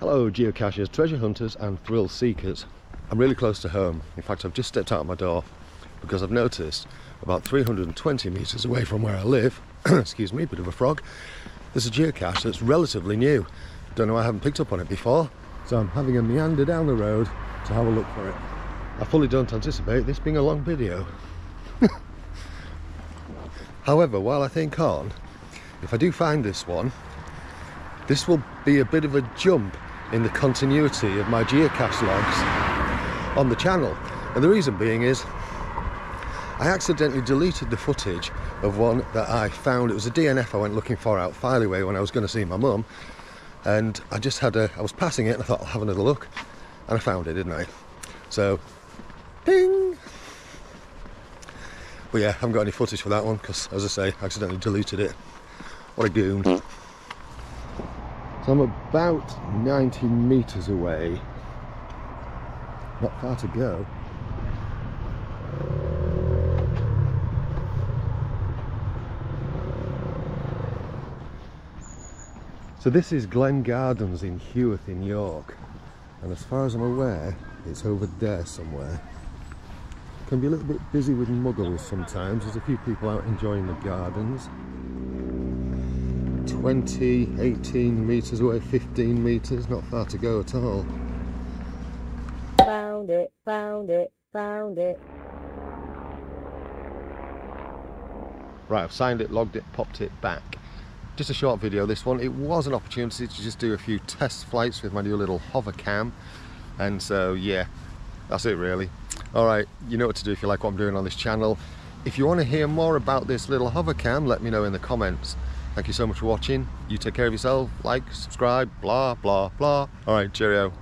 Hello geocachers, treasure hunters and thrill seekers. I'm really close to home. In fact, I've just stepped out of my door because I've noticed about 320 metres away from where I live, excuse me, bit of a frog, there's a geocache that's relatively new. Don't know why I haven't picked up on it before, so I'm having a meander down the road to have a look for it. I fully don't anticipate this being a long video. However, while I think on, if I do find this one, this will be a bit of a jump in the continuity of my geocache logs on the channel. And the reason being is I accidentally deleted the footage of one that I found. It was a DNF I went looking for out Fileway when I was going to see my mum, and I was passing it and I thought I'll have another look, and I found it, didn't I? So ding. But yeah, I haven't got any footage for that one because, as I say, I accidentally deleted it. What a goon. So I'm about 90 metres away, not far to go. So this is Glen Gardens in Heworth in York, and as far as I'm aware it's over there somewhere. Can be a little bit busy with muggles sometimes. There's a few people out enjoying the gardens. 20, 18 metres away, 15 metres, not far to go at all. Found it, found it, found it. Right, I've signed it, logged it, popped it back. Just a short video, this one. It was an opportunity to just do a few test flights with my new little hover cam. And so, yeah, that's it really. Alright, you know what to do if you like what I'm doing on this channel. If you want to hear more about this little hover cam, let me know in the comments. Thank you so much for watching. You take care of yourself, like, subscribe, blah, blah, blah. Alright, cheerio.